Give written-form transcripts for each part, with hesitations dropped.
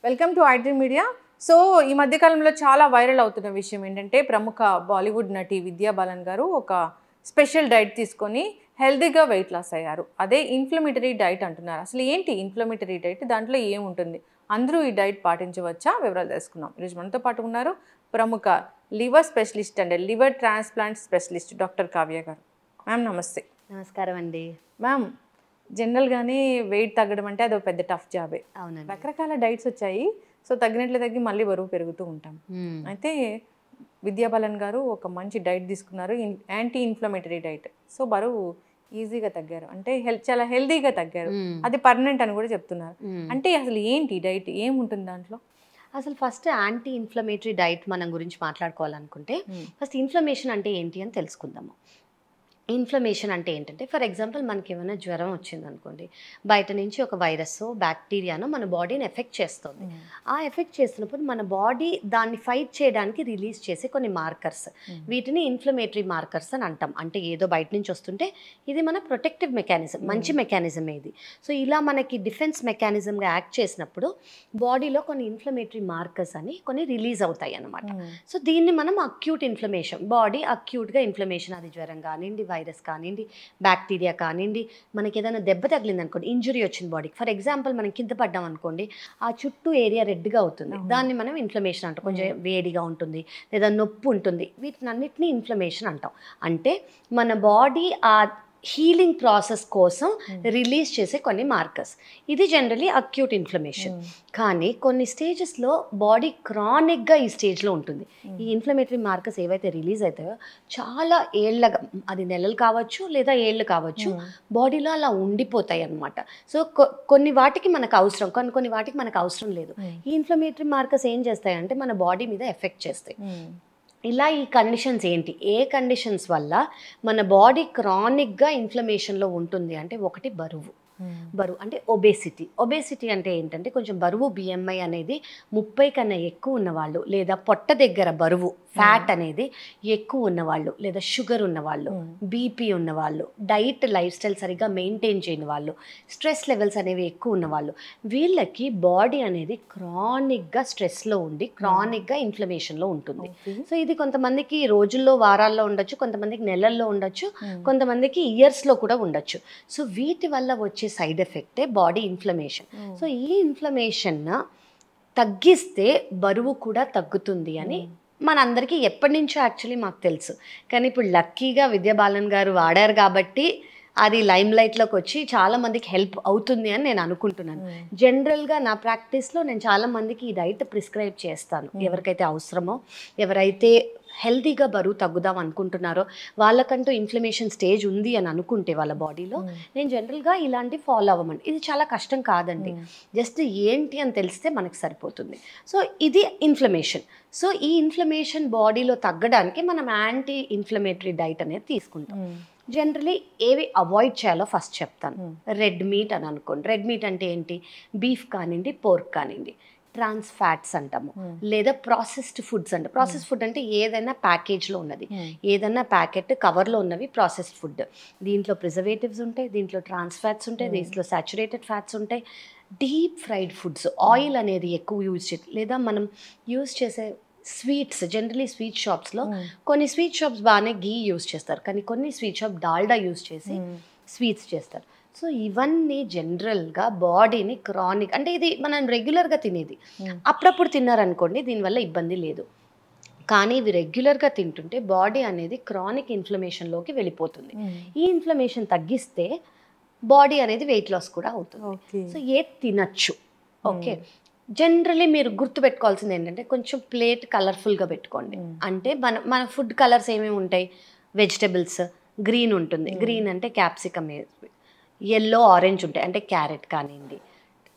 Welcome to iDream media. So ఈ మధ్యకాలంలో చాలా వైరల్ అవుతున్న విషయం ఏంటంటే ప్రముఖ బాలీవుడ్ నటి విద్యా బాలన్ గారు ఒక స్పెషల్ డైట్ తీసుకొని హెల్తీగా వెయిట్ లాస్ అయ్యారు. అదే ఇన్ఫ్లమేటరీ డైట్ అంటున్నారు. అసలు ఏంటి ఇన్ఫ్లమేటరీ డైట్, దాంట్లో ఏముంటుంది, అందరూ ఈ డైట్ పాటించవచ్చా, వివరాలు తెలుసుకుందాం. ఈరోజు మనతో పాటు ఉన్నారు ప్రముఖ liver specialist and liver transplant specialist doctor Kavya గారు. మ్యామ్ నమస్తే. నమస్కారం అండి. మ్యామ్, జనరల్గానే వెయిట్ తగ్గడం అంటే అదొక పెద్ద టఫ్ జాబే. అవునండి. రకరకాల డైట్స్ వచ్చాయి. సో తగ్గినట్లు తగ్గి మళ్ళీ బరువు పెరుగుతూ ఉంటాం. అయితే విద్యా బాలన్ గారు ఒక మంచి డైట్ తీసుకున్నారు, యాంటీ ఇన్ఫ్లమేటరీ డైట్. సో బరువు ఈజీగా తగ్గారు, అంటే చాలా హెల్దీగా తగ్గారు. అది పర్మనెంట్ అని కూడా చెప్తున్నారు. అంటే అసలు ఏంటి డైట్, ఏముంటుంది దాంట్లో? అసలు ఫస్ట్ యాంటీ ఇన్ఫ్లమేటరీ డైట్ మనం గురించి మాట్లాడుకోవాలనుకుంటే ఫస్ట్ ఇన్ఫ్లమేషన్ అంటే ఏంటి అని తెలుసుకుందాము. ఇన్ఫ్లమేషన్ అంటే ఏంటంటే, ఫర్ ఎగ్జాంపుల్ మనకి ఏమైనా జ్వరం వచ్చిందనుకోండి, బయట నుంచి ఒక వైరస్ బ్యాక్టీరియాను మన బాడీని ఎఫెక్ట్ చేస్తుంది. ఆ ఎఫెక్ట్ చేస్తున్నప్పుడు మన బాడీ దాన్ని ఫైట్ చేయడానికి రిలీజ్ చేసే కొన్ని మార్కర్స్, వీటిని ఇన్ఫ్లమేటరీ మార్కర్స్ అని అంటాం. అంటే ఏదో బయట నుంచి వస్తుంటే ఇది మన ప్రొటెక్టివ్ మెకానిజం, మంచి మెకానిజం ఇది. సో ఇలా మనకి డిఫెన్స్ మెకానిజంగా యాక్ట్ చేసినప్పుడు బాడీలో కొన్ని ఇన్ఫ్లమేటరీ మార్కర్స్ అని కొన్ని రిలీజ్ అవుతాయి అన్నమాట. సో దీన్ని మనం అక్యూట్ ఇన్ఫ్లమేషన్, బాడీ అక్యూట్గా ఇన్ఫ్లమేషన్, అది జ్వరం కానివ్వండి, వైరస్ కానివ్వండి, బ్యాక్టీరియా కానివ్వండి, మనకి ఏదైనా దెబ్బ తగిలింది అనుకోండి, ఇంజురీ వచ్చింది బాడీకి, ఫర్ ఎగ్జాంపుల్ మనం కింద పడ్డాం అనుకోండి, ఆ చుట్టూ ఏరియా రెడ్గా అవుతుంది, దాన్ని మనం ఇన్ఫ్లమేషన్ అంటాం. కొంచెం వేడిగా ఉంటుంది లేదా నొప్పి ఉంటుంది, వీటిని అన్నిటినీ ఇన్ఫ్లమేషన్ అంటాం. అంటే మన బాడీ ఆ హీలింగ్ ప్రాసెస్ కోసం రిలీజ్ చేసే కొన్ని మార్కర్స్. ఇది జనరలీ అక్యూట్ ఇన్ఫ్లమేషన్. కానీ కొన్ని స్టేజెస్లో బాడీ క్రానిక్గా ఈ స్టేజ్లో ఉంటుంది. ఈ ఇన్ఫ్లమేటరీ మార్కర్స్ ఏవైతే రిలీజ్ అవుతాయో చాలా ఏళ్ళగా, అది నెలలు కావచ్చు లేదా ఏళ్ళు కావచ్చు, బాడీలో అలా ఉండిపోతాయి అన్నమాట. సో కొన్ని వాటికి మనకు అవసరం, కొన్ని వాటికి మనకు అవసరం లేదు. ఈ ఇన్ఫ్లమేటరీ మార్కర్స్ ఏం చేస్తాయంటే మన బాడీ మీద ఎఫెక్ట్ చేస్తాయి. ఇలా ఈ కండిషన్స్ ఏంటి, ఏ కండిషన్స్ వల్ల మన బాడీ క్రానిక్గా ఇన్ఫ్లమేషన్లో ఉంటుంది అంటే, ఒకటి బరువు అంటే ఒబేసిటీ అంటే ఏంటంటే కొంచెం బరువు, బిఎంఐ అనేది 30 కన్నా ఎక్కువ ఉన్నవాళ్ళు, లేదా పొట్ట దగ్గర బరువు ఫ్యాట్ అనేది ఎక్కువ ఉన్నవాళ్ళు, లేదా షుగర్ ఉన్నవాళ్ళు, బీపీ ఉన్నవాళ్ళు, డైట్ లైఫ్ స్టైల్ సరిగ్గా మెయింటైన్ చేయని వాళ్ళు, స్ట్రెస్ లెవెల్స్ అనేవి ఎక్కువ ఉన్నవాళ్ళు, వీళ్ళకి బాడీ అనేది క్రానిక్గా స్ట్రెస్లో ఉండి క్రానిక్గా ఇన్ఫ్లమేషన్లో ఉంటుంది. సో ఇది కొంతమందికి రోజుల్లో, వారాల్లో ఉండొచ్చు, కొంతమందికి నెలల్లో ఉండొచ్చు, కొంతమందికి ఇయర్స్లో కూడా ఉండొచ్చు. సో వీటి వల్ల వచ్చే సైడ్ ఎఫెక్టే బాడీ ఇన్ఫ్లమేషన్. సో ఈ ఇన్ఫ్లమేషన్ తగ్గిస్తే బరువు కూడా తగ్గుతుంది అని మనందరికీ ఎప్పటి నుంచో యాక్చువల్లీ మాకు తెలుసు. కానీ ఇప్పుడు లక్కీగా విద్యా బాలన్ గారు వాడారు కాబట్టి అది లైమ్ లైట్లోకి వచ్చి చాలామందికి హెల్ప్ అవుతుంది అని నేను అనుకుంటున్నాను. జనరల్గా నా ప్రాక్టీస్లో నేను చాలామందికి ఈ డైట్ ప్రిస్క్రైబ్ చేస్తాను. ఎవరికైతే అవసరమో, ఎవరైతే హెల్తీగా బరువు తగ్గుదాం అనుకుంటున్నారో, వాళ్ళకంటూ ఇన్ఫ్లమేషన్ స్టేజ్ ఉంది అని అనుకుంటే వాళ్ళ బాడీలో, నేను జనరల్గా ఇలాంటివి ఫాలో అవ్వమండి. ఇది చాలా కష్టం కాదండి, జస్ట్ ఏంటి అని తెలిస్తే మనకు సరిపోతుంది. సో ఇది ఇన్ఫ్లమేషన్. సో ఈ ఇన్ఫ్లమేషన్ బాడీలో తగ్గడానికి మనం యాంటీ ఇన్ఫ్లమేటరీ డైట్ అనేది తీసుకుంటాం. జనరలీ ఏవి అవాయిడ్ చేయాలో ఫస్ట్ చెప్తాను. రెడ్ మీట్ అని అనుకోండి. రెడ్ మీట్ అంటే ఏంటి, బీఫ్ కానివ్వండి, పోర్క్ కానివ్వండి, ట్రాన్స్ ఫ్యాట్స్ అంటాము, లేదా ప్రాసెస్డ్ ఫుడ్స్ అంట. ప్రాసెస్డ్ ఫుడ్ అంటే ఏదైనా ప్యాకేజ్లో ఉన్నది, ఏదైనా ప్యాకెట్ కవర్లో ఉన్నవి ప్రాసెస్డ్ ఫుడ్. దీంట్లో ప్రిజర్వేటివ్స్ ఉంటాయి, దీంట్లో ట్రాన్స్ ఫ్యాట్స్ ఉంటాయి, దీంట్లో సాచురేటెడ్ ఫ్యాట్స్ ఉంటాయి. డీప్ ఫ్రైడ్ ఫుడ్స్, ఆయిల్ అనేది ఎక్కువ యూజ్ చేయాలి, లేదా మనం యూజ్ చేసే స్వీట్స్, జనరలీ స్వీట్ షాప్స్లో కొన్ని స్వీట్ షాప్స్ బాగానే గీ యూజ్ చేస్తారు, కానీ కొన్ని స్వీట్ షాప్ డాల్డా యూజ్ చేసి స్వీట్స్ చేస్తారు. సో ఇవన్నీ జనరల్గా బాడీని క్రానిక్, అంటే ఇది మనం రెగ్యులర్గా తినేది, అప్పుడప్పుడు తిన్నారనుకోండి దీనివల్ల ఇబ్బంది లేదు. కానీ ఇవి రెగ్యులర్గా తింటుంటే బాడీ అనేది క్రానిక్ ఇన్ఫ్లమేషన్లోకి వెళ్ళిపోతుంది. ఈ ఇన్ఫ్లమేషన్ తగ్గిస్తే బాడీ అనేది వెయిట్ లాస్ కూడా అవుతుంది. సో ఏది తినచ్చు. ఓకే, జనరలీ మీరు గుర్తుపెట్టుకోవాల్సింది ఏంటంటే కొంచెం ప్లేట్ కలర్ఫుల్గా పెట్టుకోండి. అంటే మన ఫుడ్ కలర్స్ ఏమేమి ఉంటాయి, వెజిటబుల్స్ గ్రీన్ ఉంటుంది, గ్రీన్ అంటే క్యాప్సికమ్, ఎల్లో ఆరెంజ్ ఉంటాయి అంటే క్యారెట్ కానివ్వండి,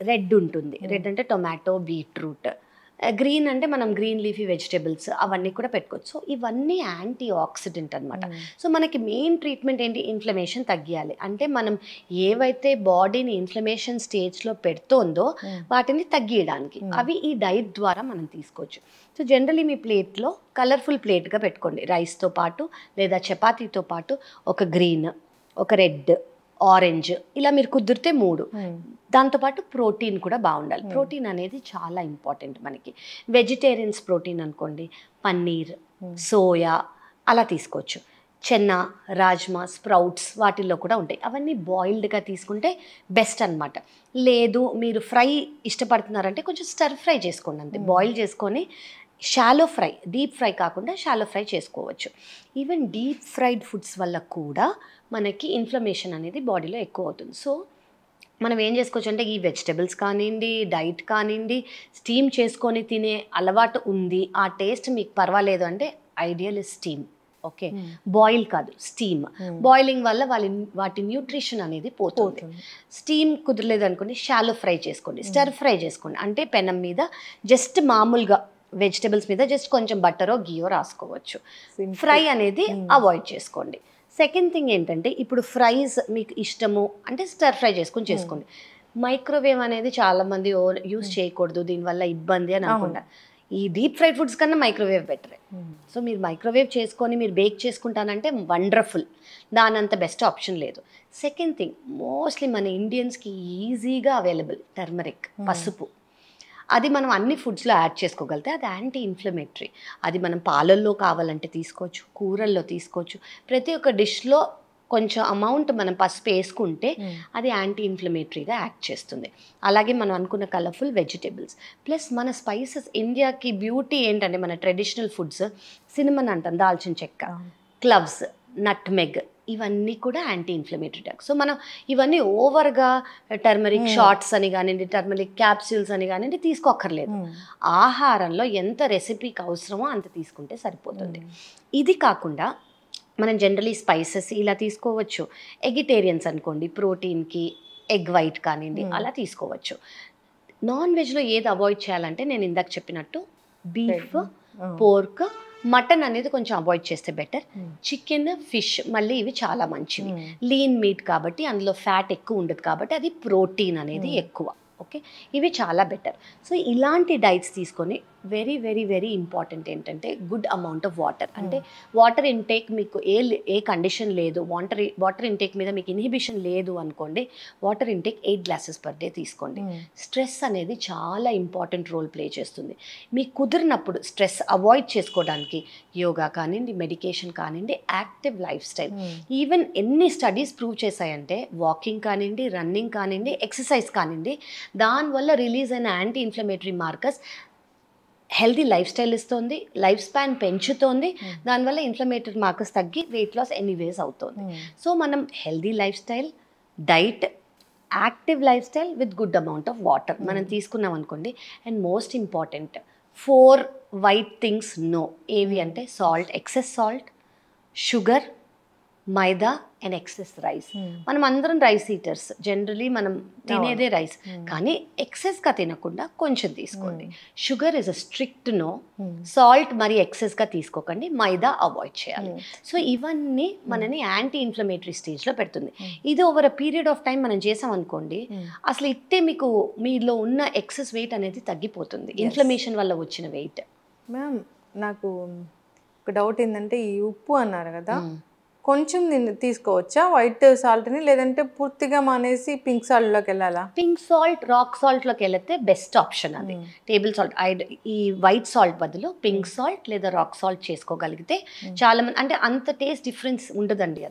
రెడ్ ఉంటుంది, రెడ్ అంటే టొమాటో, బీట్రూట్, గ్రీన్ అంటే మనం గ్రీన్ లీఫీ వెజిటబుల్స్ అవన్నీ కూడా పెట్టుకోవచ్చు. సో ఇవన్నీ యాంటీ ఆక్సిడెంట్ అనమాట. సో మనకి మెయిన్ ట్రీట్మెంట్ ఏంటి, ఇన్ఫ్లమేషన్ తగ్గియాలి. అంటే మనం ఏవైతే బాడీని ఇన్ఫ్లమేషన్ స్టేజ్లో పెడుతోందో వాటిని తగ్గియడానికి అవి ఈ డైట్ ద్వారా మనం తీసుకోవచ్చు. సో జనరలీ మీ ప్లేట్లో కలర్ఫుల్ ప్లేట్గా పెట్టుకోండి, రైస్తో పాటు లేదా చపాతీతో పాటు ఒక గ్రీన్, ఒక రెడ్, ఆరెంజ్, ఇలా మీరు కుదిరితే 3. దాంతోపాటు ప్రోటీన్ కూడా బాగుండాలి. ప్రోటీన్ అనేది చాలా ఇంపార్టెంట్ మనకి. వెజిటేరియన్స్ ప్రోటీన్ అనుకోండి, పన్నీర్, సోయా అలా తీసుకోవచ్చు. చెన్న, రాజ్మా, స్ప్రౌట్స్ వాటిల్లో కూడా ఉంటాయి. అవన్నీ బాయిల్డ్గా తీసుకుంటే బెస్ట్ అనమాట. లేదు మీరు ఫ్రై ఇష్టపడుతున్నారంటే కొంచెం స్టర్ ఫ్రై చేసుకోండి అంతే. బాయిల్ చేసుకొని షాలో ఫ్రై, డీప్ ఫ్రై కాకుండా షాలో ఫ్రై చేసుకోవచ్చు. ఈవెన్ డీప్ ఫ్రైడ్ ఫుడ్స్ వల్ల కూడా మనకి ఇన్ఫ్లమేషన్ అనేది బాడీలో ఎక్కువ అవుతుంది. సో మనం ఏం చేసుకోవచ్చు అంటే ఈ వెజిటబుల్స్ కానివ్వండి, డైట్ కానివ్వండి, స్టీమ్ చేసుకొని తినే అలవాటు ఉంది, ఆ టేస్ట్ మీకు పర్వాలేదు అంటే ideal is steam. Okay, boil కాదు, స్టీమ్. బాయిలింగ్ వల్ల వాటి న్యూట్రిషన్ అనేది పోతుంది. స్టీమ్ కుదరలేదు అనుకోండి, షాలో ఫ్రై చేసుకోండి, స్టర్ ఫ్రై చేసుకోండి. అంటే పెనం మీద జస్ట్ మామూలుగా వెజిటబుల్స్ మీద జస్ట్ కొంచెం బట్టరో గీయో రాసుకోవచ్చు. ఫ్రై అనేది అవాయిడ్ చేసుకోండి. సెకండ్ థింగ్ ఏంటంటే ఇప్పుడు ఫ్రైస్ మీకు ఇష్టము అంటే స్టర్ ఫ్రై చేసుకోండి. మైక్రోవేవ్ అనేది చాలామంది యూస్ చేయకూడదు, దీనివల్ల ఇబ్బంది అని అనుకుంటా. ఈ డీప్ ఫ్రైడ్ ఫుడ్స్ కన్నా మైక్రోవేవ్ బెటరే. సో మీరు మైక్రోవేవ్ చేసుకొని మీరు బేక్ చేసుకుంటానంటే వండర్ఫుల్, దానంత బెస్ట్ ఆప్షన్ లేదు. సెకండ్ థింగ్, మోస్ట్లీ మన ఇండియన్స్కి ఈజీగా అవైలబుల్ టర్మరిక్, పసుపు. అది మనం అన్ని ఫుడ్స్లో యాడ్ చేసుకోగలిగితే అది యాంటీ ఇన్ఫ్లమేటరీ. అది మనం పాలల్లో కావాలంటే తీసుకోవచ్చు, కూరల్లో తీసుకోవచ్చు. ప్రతి ఒక్క డిష్లో కొంచెం అమౌంట్ మనం పసుపు వేసుకుంటే అది యాంటీ ఇన్ఫ్లమేటరీగా యాక్ట్ చేస్తుంది. అలాగే మనం అనుకున్న కలర్ఫుల్ వెజిటేబుల్స్ ప్లస్ మన స్పైసెస్. ఇండియాకి బ్యూటీ ఏంటంటే మన ట్రెడిషనల్ ఫుడ్స్, సినిమన్ అంటాం, దాల్చిన చెక్క, క్లవ్స్, నట్మెగ్, ఇవన్నీ కూడా యాంటీ ఇన్ఫ్లమేటరీ డ్రగ్స్. సో మనం ఇవన్నీ ఓవర్గా టర్మరిక్ షార్ట్స్ అని కానివ్వండి, టర్మరిక్ క్యాప్సూల్స్ అని కానివ్వండి తీసుకోక్కర్లేదు. ఆహారంలో ఎంత రెసిపీకి అవసరమో అంత తీసుకుంటే సరిపోతుంది. ఇది కాకుండా మనం జనరలీ స్పైసెస్ ఇలా తీసుకోవచ్చు. ఎగిటేరియన్స్ అనుకోండి, ప్రోటీన్కి ఎగ్ వైట్ కానివ్వండి అలా తీసుకోవచ్చు. నాన్ వెజ్లో ఏది అవాయిడ్ చేయాలంటే నేను ఇందాక చెప్పినట్టు బీఫ్, పోర్క్, మటన్ అనేది కొంచెం అవాయిడ్ చేస్తే బెటర్. చికెన్, ఫిష్ మళ్ళీ ఇవి చాలా మంచివి. లీన్ మీట్ కాబట్టి అందులో ఫ్యాట్ ఎక్కువ ఉండదు కాబట్టి అది ప్రోటీన్ అనేది ఎక్కువ. ఓకే, ఇవి చాలా బెటర్. సో ఇలాంటి డైట్స్ తీసుకొని వెరీ వెరీ వెరీ ఇంపార్టెంట్ ఏంటంటే గుడ్ అమౌంట్ ఆఫ్ వాటర్. అంటే వాటర్ ఇంటేక్ మీకు ఏ కండిషన్ లేదు, వాటర్ ఇంటేక్ మీద మీకు ఇన్హిబిషన్ లేదు అనుకోండి, water intake 8 glasses per day తీసుకోండి. స్ట్రెస్ అనేది చాలా ఇంపార్టెంట్ రోల్ ప్లే చేస్తుంది. మీకు కుదిరినప్పుడు స్ట్రెస్ అవాయిడ్ చేసుకోవడానికి యోగా కానివ్వండి, మెడికేషన్ కానివ్వండి, యాక్టివ్ లైఫ్ స్టైల్. ఈవెన్ ఎన్ని స్టడీస్ ప్రూవ్ చేశాయంటే వాకింగ్ కానివ్వండి, రన్నింగ్ కానివ్వండి, ఎక్సర్సైజ్ కానివ్వండి, దానివల్ల రిలీజ్ అయిన anti inflammatory markers healthy lifestyle ఇస్తుంది, లైఫ్ స్పాన్ పెంచుతోంది, దానివల్ల ఇన్ఫ్లమేటరీ మార్కర్స్ తగ్గి వెయిట్ లాస్ ఎనీవేస్ అవుతుంది. సో మనం healthy lifestyle, diet, active lifestyle with good amount of water మనం తీసుకున్నాం అనుకోండి. And most important 4 white things no. ఏవి అంటే salt, excess salt, sugar, maida and excess rice. మనం అందరం రైస్ ఈటర్స్, జనరలీ మనం తినేదే రైస్, కానీ ఎక్సెస్గా తినకుండా కొంచెం తీసుకోండి. Sugar is a strict no. Salt మరి ఎక్సెస్గా తీసుకోకండి, మైదా అవాయిడ్ చేయాలి. సో ఇవన్నీ మనని యాంటీ ఇన్ఫ్లమేటరీ స్టేజ్లో పెడుతుంది. ఇది over a period of time మనం చేసాం అనుకోండి, అసలు ఇట్టే మీకు మీలో ఉన్న ఎక్సెస్ వెయిట్ అనేది తగ్గిపోతుంది, ఇన్ఫ్లమేషన్ వల్ల వచ్చిన వెయిట్. మ్యామ్ నాకు ఒక డౌట్ ఏంటంటే ఈ ఉప్పు అన్నారు కదా, కొంచెం తీసుకోవచ్చా వైట్ సాల్ట్ని, లేదంటే పూర్తిగా మానేసి పింక్ సాల్ట్లోకి వెళ్ళాలా? పింక్ సాల్ట్, రాక్ సాల్ట్లోకి వెళ్తే బెస్ట్ ఆప్షన్ అది. టేబుల్ సాల్ట్, ఈ వైట్ సాల్ట్ బదులు పింక్ సాల్ట్ లేదా రాక్ సాల్ట్ చేసుకోగలిగితే చాలా మంది, అంటే అంత టేస్ట్ డిఫరెన్స్ ఉండదండి.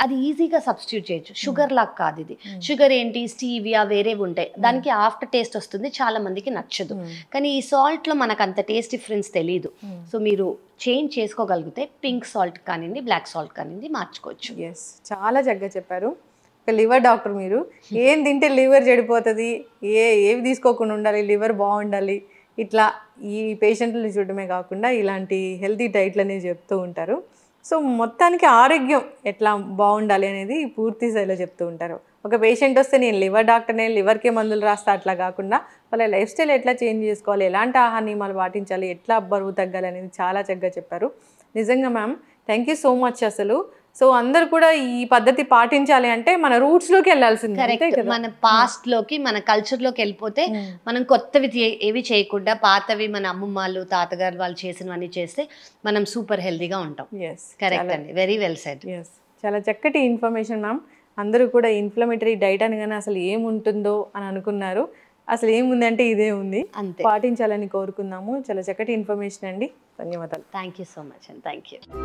అది ఈజీగా సబ్స్టిట్యూట్ చేయొచ్చు. షుగర్ లాగా కాదు ఇది. షుగర్ ఏంటి, స్టీవియా వేరేవి ఉంటాయి, దానికి ఆఫ్టర్ టేస్ట్ వస్తుంది, చాలా మందికి నచ్చదు. కానీ ఈ సాల్ట్లో మనకు అంత టేస్ట్ డిఫరెన్స్ తెలియదు. సో మీరు చేంజ్ చేసుకోగలిగితే పింక్ సాల్ట్ కానివ్వండి, బ్లాక్ సాల్ట్ కానివ్వండి మార్చుకోవచ్చు. ఎస్, చాలా చక్కగా చెప్పారు. ఒక లివర్ డాక్టర్ మీరు, ఏం తింటే లివర్ చెడిపోతుంది, ఏవి తీసుకోకుండా ఉండాలి, లివర్ బాగుండాలి, ఇట్లా ఈ పేషెంట్లను చూడటమే కాకుండా ఇలాంటి హెల్తీ డైట్లు అనేవి చెప్తూ ఉంటారు. సో మొత్తానికి ఆరోగ్యం ఎట్లా బాగుండాలి అనేది పూర్తి స్థాయిలో చెప్తూ ఉంటారు. ఒక పేషెంట్ వస్తే నేను లివర్ డాక్టర్నే, లివర్కే మందులు రాస్తా అట్లా కాకుండా వాళ్ళ లైఫ్ స్టైల్ ఎట్లా చేంజ్ చేసుకోవాలి, ఎలాంటి ఆహార నియమాలు పాటించాలి, ఎట్లా బరువు తగ్గాలి అనేది చాలా చక్కగా చెప్పారు. నిజంగా ma'am thank you so much. అసలు సో అందరు కూడా ఈ పద్ధతి పాటించాలి అంటే మన రూట్స్లోకి వెళ్ళాల్సింది. కరెక్ట్, మన పాస్ట్లోకి, మన కల్చర్లోకి వెళ్ళిపోతే మనం కొత్తవి ఏవి చేయకుండా పాతవి మన అమ్మమ్మలు, తాతగారు వాళ్ళు చేసినవన్నీ చేస్తే మనం సూపర్ హెల్తీగా ఉంటాం. ఎస్, కరెక్ట్ అండి, వెరీ వెల్ సెడ్. ఎస్, చాలా చక్కటి ఇన్ఫర్మేషన్ మ్యామ్. అందరూ కూడా ఇన్ఫ్లమేటరీ డైట్ అనగానే అసలు ఏముంటుందో అని అనుకున్నారు. అసలు ఏముందంటే ఇదే ఉంది. అంతే. పాటించాలని కోరుకుందాము. చాలా చక్కటి ఇన్ఫర్మేషన్ అండి. ధన్యవాదాలు. Thank you so much and thank you.